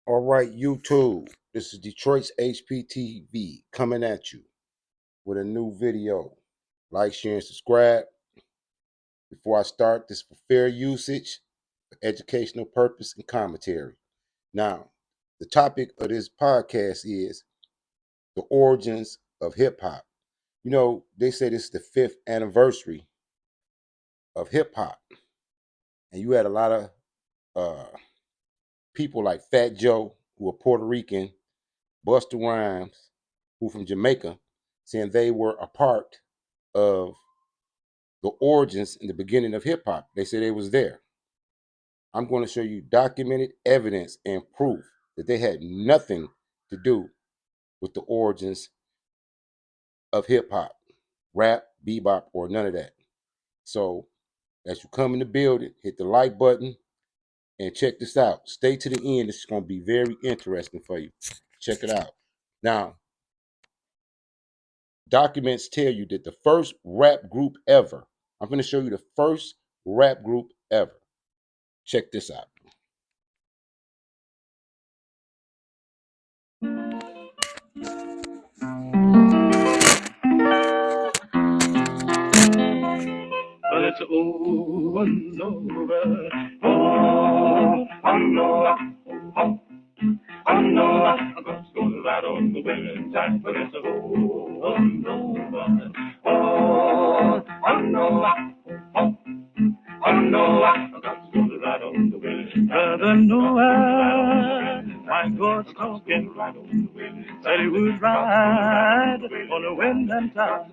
All right, YouTube. This is Detroit's HPTV coming at you with a new video. Like, share, and subscribe. Before I start, this is for fair usage, for educational purpose, and commentary. Now, the topic of this podcast is the origins of hip hop. You know, they say this is the 5th anniversary of hip hop, and you had a lot of uh, people like Fat Joe, who are Puerto Rican, Busta Rhymes, who from Jamaica, saying they were a part of the origins and the beginning of hip hop. They say they was there. I'm going to show you documented evidence and proof that they had nothing to do with the origins of hip hop, rap, bebop, or none of that. So as you come in the building, hit the like button and check this out. Stay to the end. This is going to be very interesting for you. Check it out. Now, documents tell you that the first rap group ever, I'm going to show you the first rap group ever. Check this out. But it's over and over. Oh, I know, I know, I'm gonna ride on the winning tide. But it's over and over. Oh, I know, I know, I'm gonna ride on the winning tide. Brother Noah, my God's talking, said he would ride on the wind and tide.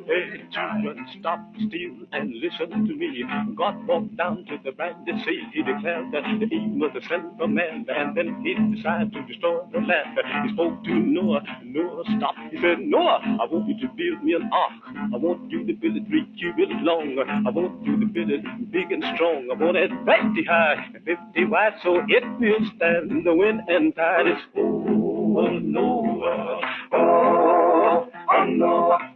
Hey, children, stop still and listen to me. God walked down to the brandy sea. He declared that the evil was the sin of man, and then he decided to destroy the land. He spoke to Noah. Noah stopped. He said, Noah, I want you to build me an ark. I want you to build it 3 cubits long. I want you to build it big and strong. I want it 50 high and 50 wide, so it will stand the wind and tide. It's oh, Noah. Oh, Noah.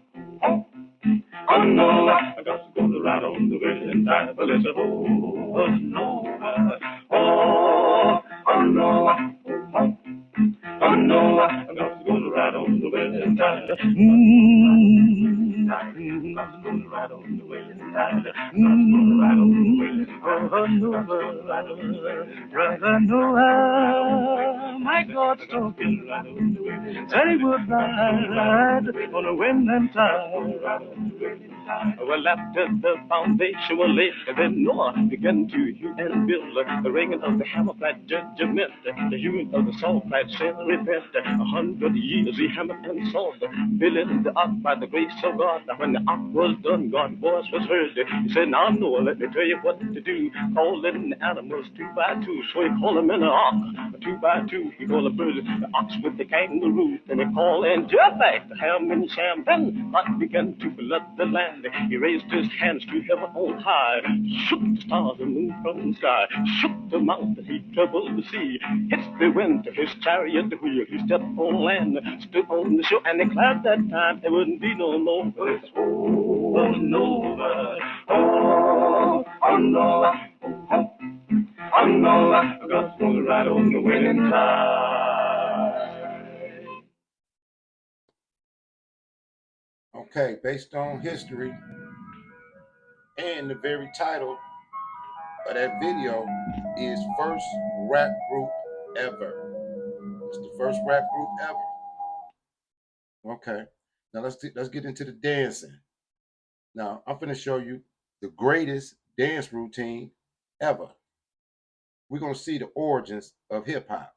Oh no, I got to go right on the winning tide, but it's a oh no, oh no, oh no, I got to go right on the winning tide. Got to go right on the winning tide. Got to go right on the winning tide. Brother Noah, my God's talking, said he would ride on the wind and tide. Well, after the foundation was laid, then Noah began to hew and build the ringing of the hammer flat judgment, the hewing of the saw flat sin repent. 100 years he hammered and sawed, building the ark by the grace of God. Now when the ark was done, God's voice was heard. He said, now Noah, let me tell you what to do. Call in the animals 2 by 2, so he called them in the ark 2 by 2. He called the birds, the ox with the kangaroo. Then he called in Japheth, the ham and Shem. Then God began to flood the land. He raised his hands to heaven on high, shook the stars and moon from the sky, shook the mountain, he troubled the sea, hit the wind to his chariot wheel. He stepped on land, stood on the shore, and declared that time there wouldn't be no more. Oh, no, oh, no, oh, no, I got to go right on the winning tide. Okay, based on history and the very title of that video is first rap group ever. It's the first rap group ever. Okay, now let's get into the dancing. Now I'm gonna show you the greatest dance routine ever. We're gonna see the origins of hip hop.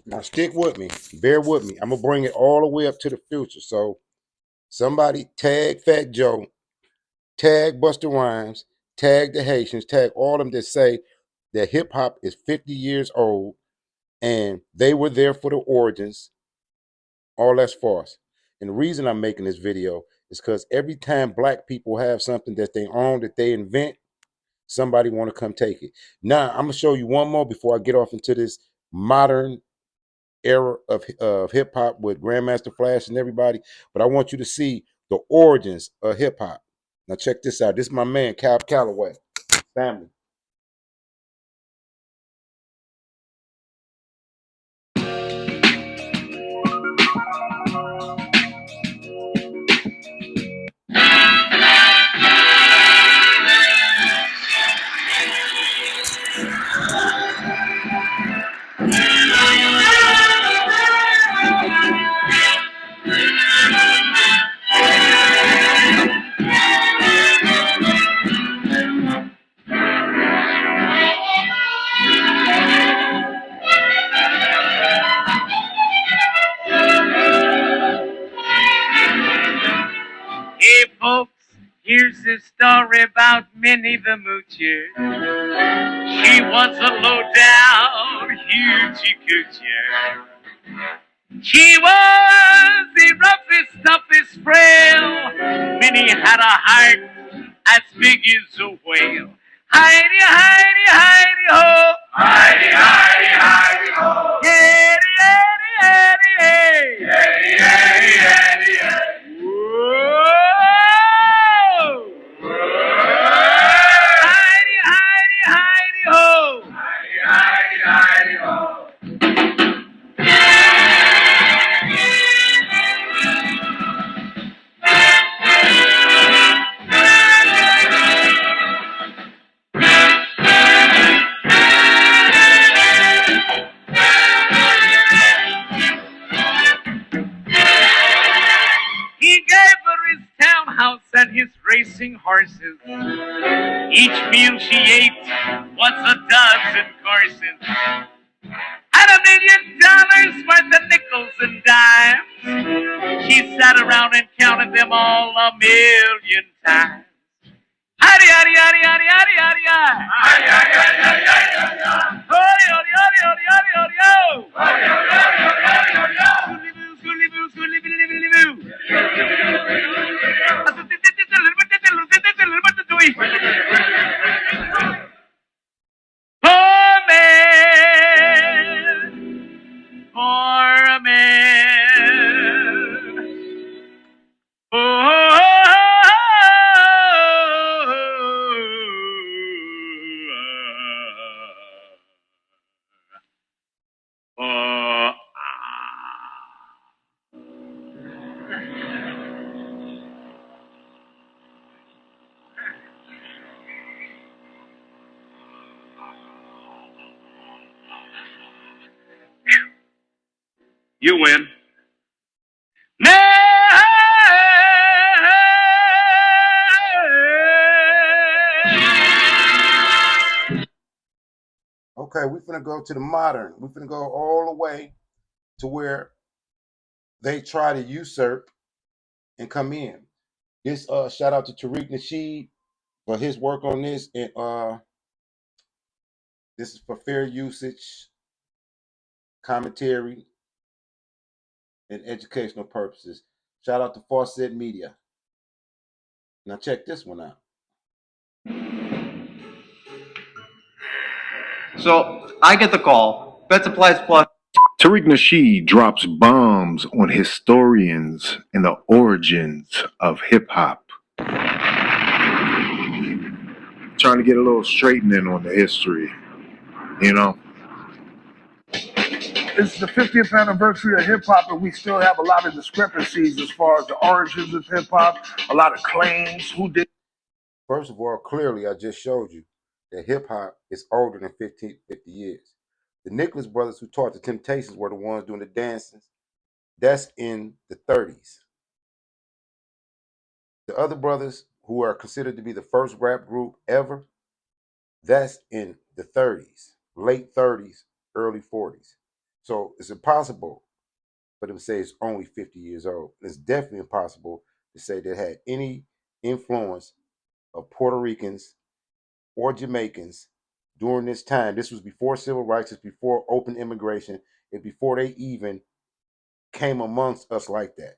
Now stick with me. Bear with me. I'm gonna bring it all the way up to the future. So somebody tag Fat Joe, tag Buster Rhymes, tag the Haitians, tag all of them that say that hip hop is 50 years old and they were there for the origins. All that's false. And the reason I'm making this video is because every time black people have something that they own, that they invent, somebody want to come take it. Now I'm gonna show you one more before I get off into this modern era of hip hop with Grandmaster Flash and everybody. But I want you to see the origins of hip hop. Now check this out. This is my man Cab Calloway family. Hey folks, here's a story about Minnie the Moocher. She was a low-down, hoochie coocher. She was the roughest, toughest frail. Minnie had a heart as big as a whale. Heidi, Heidi, Heidi, ho! Heidi, Heidi, Heidi, ho! Yeti, yeti, yeti, hey! Yeti, yeti, yeti, hey! Whoa! Heidi, Heidi, Heidi, ho! Heidi, Heidi, Heidi, ho! He gave her his townhouse and his racing horses. Each meal she ate was a dozen courses, and $1 million worth of nickels and dimes. She sat around and counted them all 1,000,000 times. Howdy, howdy, howdy, howdy, howdy, howdy, howdy. Howdy, howdy, howdy, howdy, howdy, howdy. Howdy, howdy, howdy, howdy, howdy, howdy, howdy. Howdy, howdy, howdy, howdy, howdy, howdy. Scooly boo, scooly boo, scooly boo, scooly boo. Poor man, poor man. Oh, you win. Okay, we're finna go to the modern. We're finna go all the way to where they try to usurp and come in. This shout out to Tariq Nasheed for his work on this, and this is for fair usage, commentary, and educational purposes. Shout out to Fawcett Media. Now check this one out. So I get the call. Bet Supplies Plus. Tariq Nasheed drops bombs on historians and the origins of hip hop. Trying to get a little straightening on the history, you know? It's the 50th anniversary of hip hop, and we still have a lot of discrepancies as far as the origins of hip hop, a lot of claims. Who did? First of all, clearly I just showed you that hip hop is older than 50 years. The Nicholas brothers who taught the Temptations were the ones doing the dances. That's in the 30s. The other brothers who are considered to be the first rap group ever, that's in the 30s, late 30s, early 40s. So it's impossible for them to say it's only 50 years old. It's definitely impossible to say they had any influence of Puerto Ricans or Jamaicans during this time. This was before civil rights, it's before open immigration, it's before they even came amongst us like that.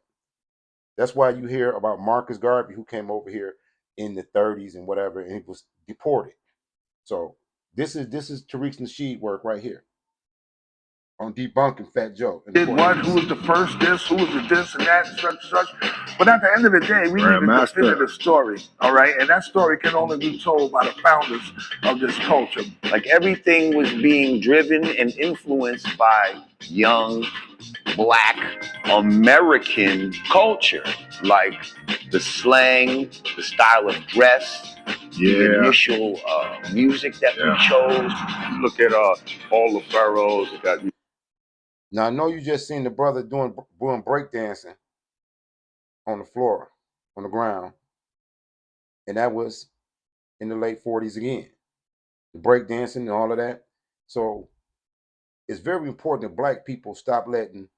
That's why you hear about Marcus Garvey, who came over here in the 30s and whatever, and he was deported. So this is Tariq Nasheed work right here on debunking Fat Joe. Did what? Who was the first this? Who was the this and that and such? But at the end of the day, we need a definitive story, all right? And that story can only be told by the founders of this culture. Like everything was being driven and influenced by young Black American culture, like the slang, the style of dress, the initial music that we chose. Look at all the pharaohs that got. Now I know you just seen the brother doing breakdancing on the floor, on the ground, and that was in the late 40s again. The breakdancing and all of that. So it's very important that Black people stop letting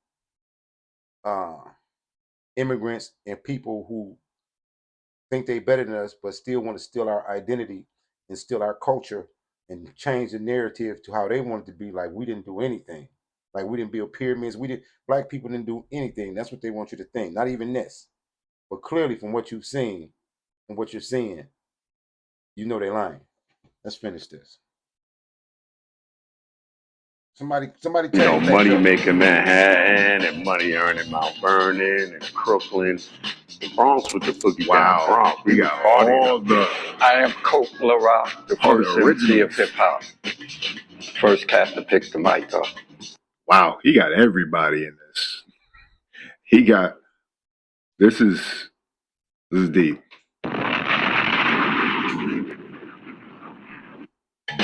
immigrants and people who think they better than us but still want to steal our identity and steal our culture and change the narrative to how they want it to be. Like we didn't do anything. Like we didn't build pyramids. Black people didn't do anything. That's what they want you to think. Not even this. But clearly from what you've seen and what you're seeing, you know they're lying. Let's finish this. Somebody tell me. Money making Manhattan and money earning Mount Vernon and Brooklyn. The Bronx with the boogie down Bronx. We got all the. I am Coke LaRock, the first MC of hip hop. First cat to pick the mic up. Wow, he got everybody in this. He got. This is deep.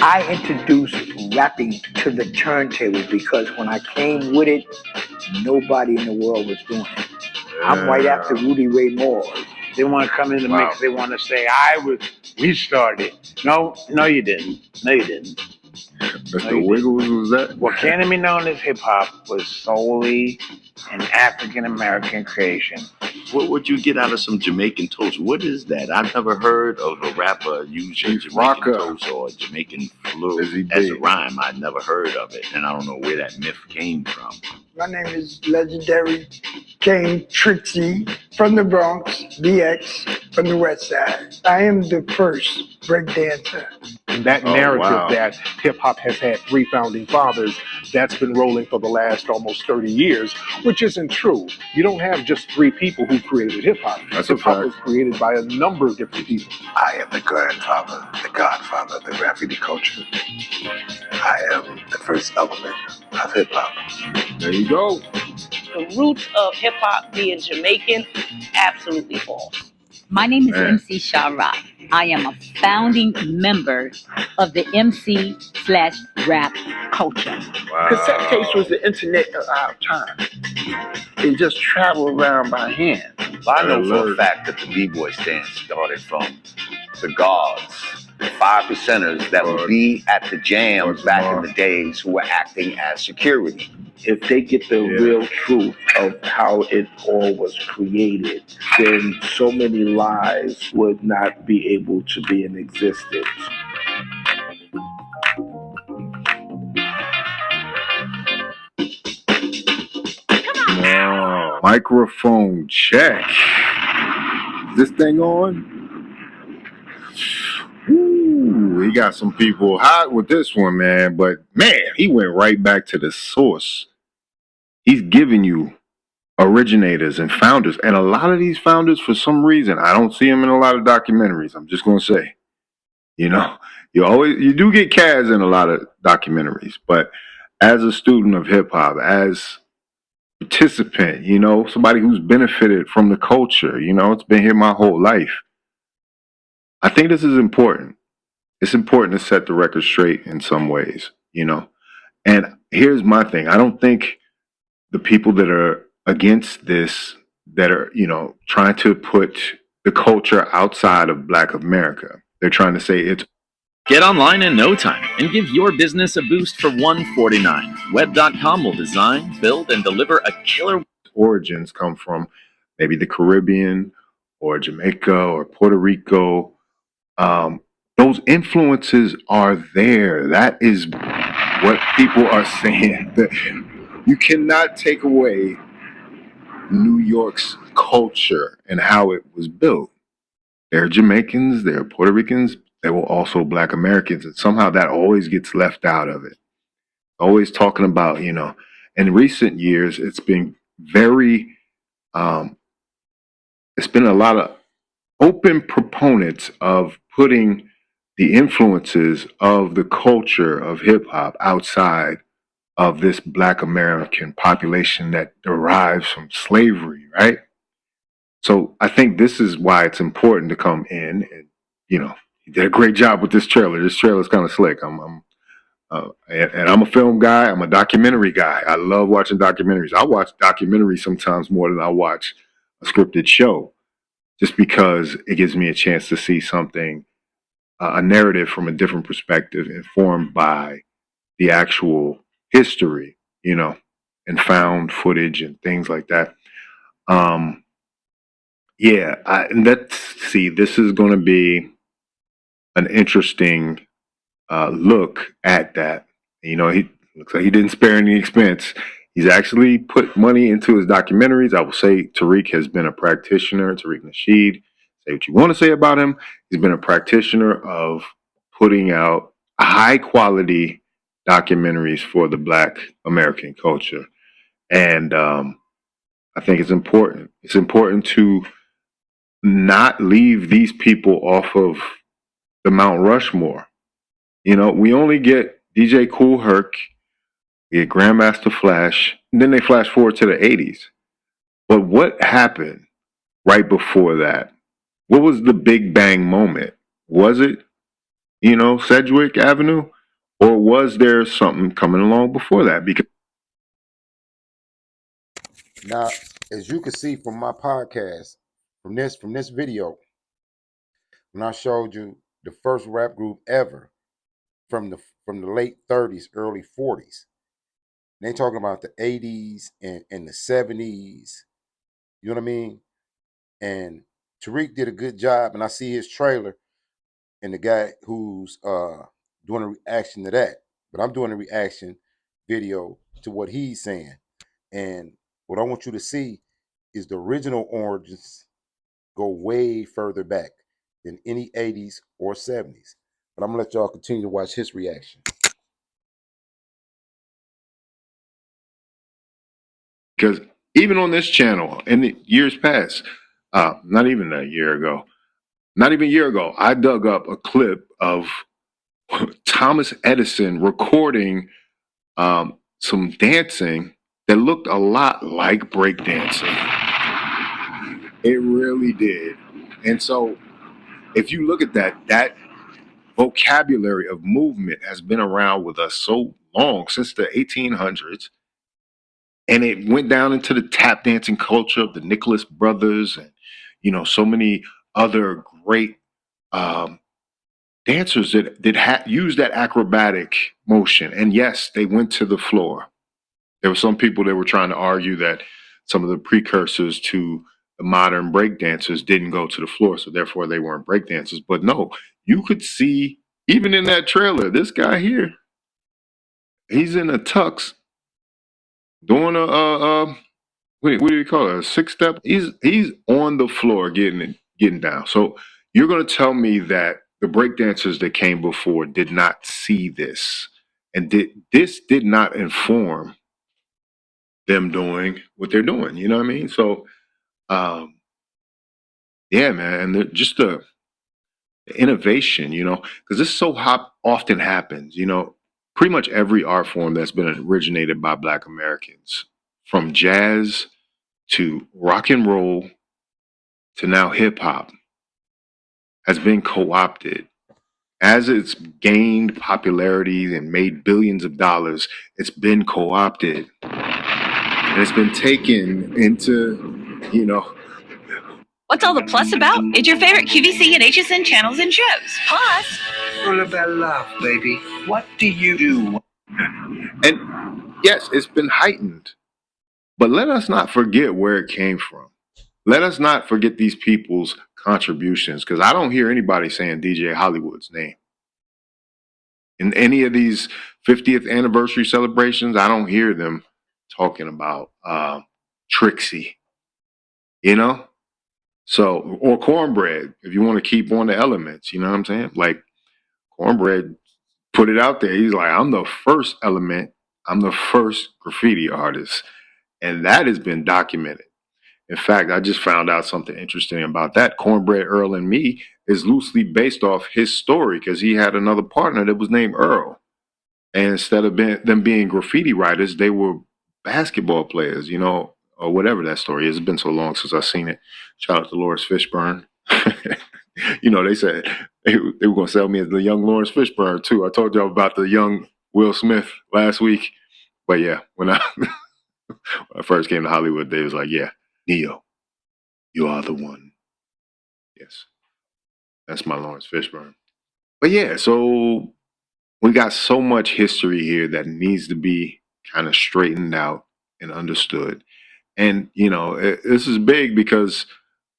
I introduced rapping to the turntable because when I came with it, nobody in the world was doing it. I'm right after Rudy Ray Moore. They want to come in the mix. They want to say, I was We started. No, you didn't. No, you didn't. Mr. Wiggles was that? What came to me known as hip hop was solely an African American creation. What would you get out of some Jamaican toast? What is that? I've never heard of a rapper using Jamaican toast or Jamaican flu as a rhyme. I'd never heard of it, and I don't know where that myth came from. My name is Legendary King Trixie from the Bronx, BX from the West Side. I am the first breakdancer. That narrative that hip-hop has had 3 founding fathers, that's been rolling for the last almost 30 years, which isn't true. You don't have just 3 people who created hip-hop. Hip-hop was created by a number of different people. I am the grandfather, the godfather of the graffiti culture. I am the first element of hip-hop. There you go. The roots of hip-hop being Jamaican, absolutely false. My name is MC Shara. I am a founding member of the MC/rap culture. Cassette tapes was the internet of our time. It just traveled around by hand. I know for a fact that the B-boy stand started from the guards, the 5%ers that would be at the jams back in the days who were acting as security. If they get the real truth of how it all was created, then so many lies would not be able to be in existence. Microphone check. Is this thing on? Ooh, he got some people hot with this one, man. But man, he went right back to the source. He's giving you originators and founders. And a lot of these founders, for some reason, I don't see them in a lot of documentaries. I'm just going to say, you know, you do get Kaz in a lot of documentaries. But as a student of hip hop, as participant, you know, somebody who's benefited from the culture, you know, it's been here my whole life. I think this is important. It's important to set the record straight in some ways, you know. And here's my thing. I don't think the people that are against this, that are, you know, trying to put the culture outside of Black America, they're trying to say it's. Get online in no time and give your business a boost for $149. Web.com will design, build, and deliver a killer. Origins come from maybe the Caribbean or Jamaica or Puerto Rico. Those influences are there. That is what people are saying. That you cannot take away New York's culture and how it was built. There are Jamaicans, there are Puerto Ricans, there were also Black Americans, and somehow that always gets left out of it. Always talking about, you know, in recent years, it's been very, it's been a lot of open proponents of putting the influences of the culture of hip hop outside of this Black American population that derives from slavery, right? So I think this is why it's important to come in and, you know, he did a great job with this trailer. This trailer is kind of slick. And I'm a film guy. I'm a documentary guy. I love watching documentaries. I watch documentaries sometimes more than I watch a scripted show, just because it gives me a chance to see something, a narrative from a different perspective, informed by the actual history, you know, and found footage and things like that. And let's see. This is going to be an interesting look at that. You know, he looks like he didn't spare any expense. He's actually put money into his documentaries. I will say Tariq has been a practitioner. Tariq Nasheed, say what you want to say about him. He's been a practitioner of putting out high quality documentaries for the Black American culture. And I think it's important. It's important to not leave these people off of the Mount Rushmore. You know, we only get DJ Kool Herc, we get Grandmaster Flash, and then they flash forward to the 80s. But what happened right before that? What was the big bang moment? Was it, you know, Sedgwick Avenue? Or was there something coming along before that? Because now, as you can see from my podcast, from this video, when I showed you the first rap group ever from the late 30s, early 40s. And they talking about the 80s and the 70s. You know what I mean? And Tariq did a good job, and I see his trailer and the guy who's doing a reaction to that. But I'm doing a reaction video to what he's saying. And what I want you to see is the original origins go way further back than any 80s or 70s. But I'm gonna let y'all continue to watch his reaction. Because even on this channel, in the years past, not even a year ago, I dug up a clip of Thomas Edison recording some dancing that looked a lot like breakdancing. It really did. And so if you look at that vocabulary of movement has been around with us so long, since the 1800s. And it went down into the tap dancing culture of the Nicholas brothers and, so many other great dancers that used that acrobatic motion. And yes, they went to the floor. There were some people that were trying to argue that some of the precursors to the modern break dancers didn't go to the floor, so therefore they weren't break dancers. But no, you could see, even in that trailer, this guy here, he's in a tux doing what do you call it? A 6-step? He's on the floor getting down. So you're gonna tell me that the breakdancers that came before did not see this, and did not inform them doing what they're doing. You know what I mean? So, yeah, man, and just the innovation, because this so often happens. Pretty much every art form that's been originated by Black Americans, from jazz to rock and roll to now hip hop, has been co-opted. As it's gained popularity and made billions of dollars, it's been co-opted. And it's been taken into, What's all the plus about? It's your favorite QVC and HSN channels and shows. Plus, All about love, baby. What do you do? And yes, it's been heightened. But let us not forget where it came from. Let us not forget these people's contributions, because I don't hear anybody saying DJ Hollywood's name. In any of these 50th anniversary celebrations, I don't hear them talking about Trixie, So, or Cornbread, if you want to keep on the elements, you know what I'm saying? Like, Cornbread put it out there. He's like, I'm the first element. I'm the first graffiti artist. And that has been documented. In fact, I just found out something interesting about that. Cornbread Earl and Me is loosely based off his story, because he had another partner that was named Earl. And instead of them being graffiti writers, they were basketball players, or whatever that story is. It's been so long since I've seen it. Shout out to Lawrence Fishburne. They said they were going to sell me as the young Lawrence Fishburne, too. I told y'all about the young Will Smith last week. But yeah, when I first came to Hollywood, they was like, yeah, Neo, you are the one. Yes, that's my Lawrence Fishburne. But yeah, so we got so much history here that needs to be kind of straightened out and understood. And, this is big because,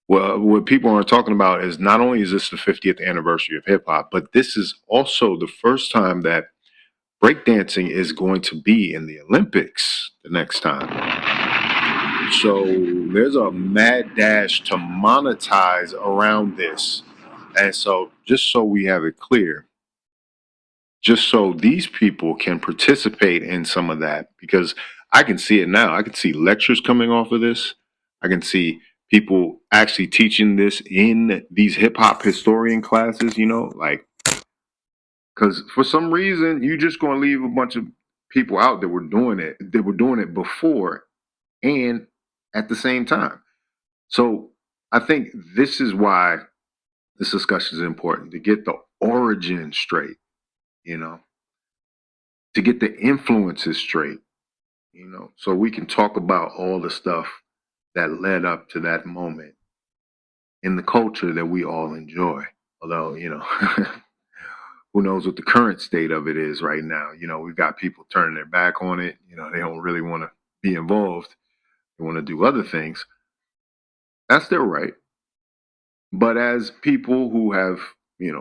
well, what people aren't talking about is not only is this the 50th anniversary of hip hop, but this is also the first time that breakdancing is going to be in the Olympics the next time. So there's a mad dash to monetize around this. And so just so we have it clear, just so these people can participate in some of that, because I can see it now. I can see lectures coming off of this. I can see people actually teaching this in these hip hop historian classes, because for some reason you just going to leave a bunch of people out that were doing it before and at the same time. So I think this is why this discussion is important, to get the origin straight, to get the influences straight, so we can talk about all the stuff that led up to that moment in the culture that we all enjoy. Although, who knows what the current state of it is right now. We've got people turning their back on it. They don't really want to be involved. They want to do other things. That's their right. But as people who have,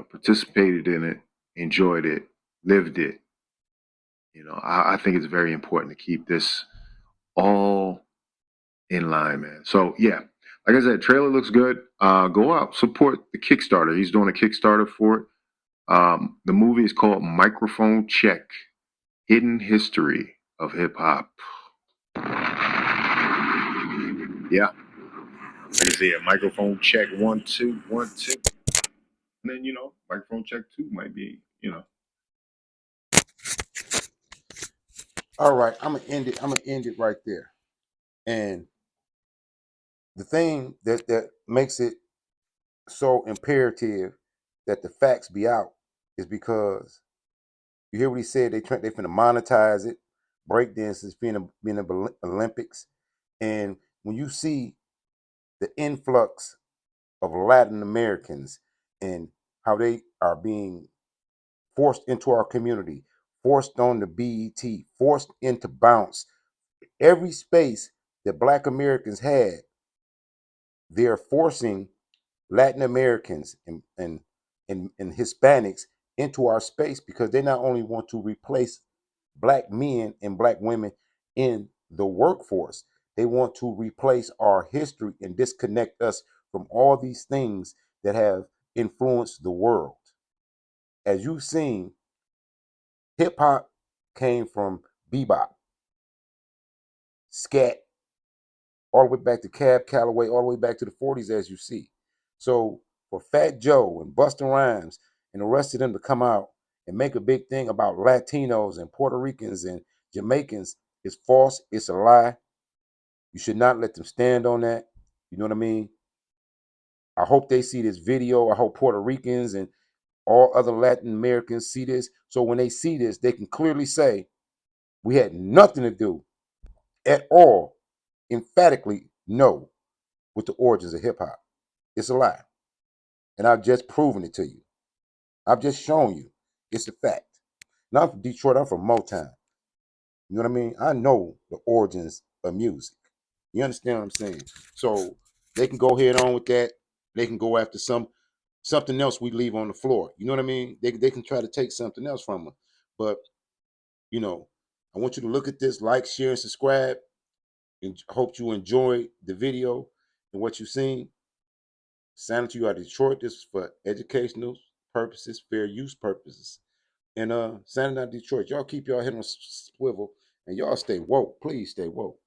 participated in it, enjoyed it, lived it, I think it's very important to keep this all in line, man. So yeah, like I said, trailer looks good. Go out, support the Kickstarter. He's doing a Kickstarter for it. The movie is called Microphone Check: Hidden History of Hip Hop. Yeah, like I said, Microphone Check 1 2 1 2, and then Microphone Check 2 might be All right, I'm gonna end it right there. And the thing that makes it so imperative that the facts be out is because you hear what he said. They finna monetize it. Breakdance is being the Olympics, and when you see the influx of Latin Americans and how they are being forced into our community, forced on the BET, forced into bounce. Every space that Black Americans had, they're forcing Latin Americans and Hispanics into our space because they not only want to replace Black men and Black women in the workforce, they want to replace our history and disconnect us from all these things that have influenced the world. As you've seen, hip hop came from bebop, scat, all the way back to Cab Calloway, all the way back to the 40s, as you see. So for Fat Joe and Busta Rhymes and the rest of them to come out and make a big thing about Latinos and Puerto Ricans and Jamaicans is false. It's a lie. You should not let them stand on that. You know what I mean? I hope they see this video. I hope Puerto Ricans and all other Latin Americans see this. So when they see this, they can clearly say, we had nothing to do at all, emphatically, no, with the origins of hip hop. It's a lie. And I've just proven it to you. I've just shown you. It's a fact. Now I'm from Detroit, I'm from Motown. You know what I mean? I know the origins of music. You understand what I'm saying? So they can go ahead on with that. They can go after something else we leave on the floor. You know what I mean? They can try to take something else from them. But, I want you to look at this, like, share, and subscribe. And hope you enjoyed the video and what you've seen. Signing to you out of Detroit. This is for educational purposes, fair use purposes. And signing out of Detroit. Y'all keep y'all head on swivel and y'all stay woke. Please stay woke.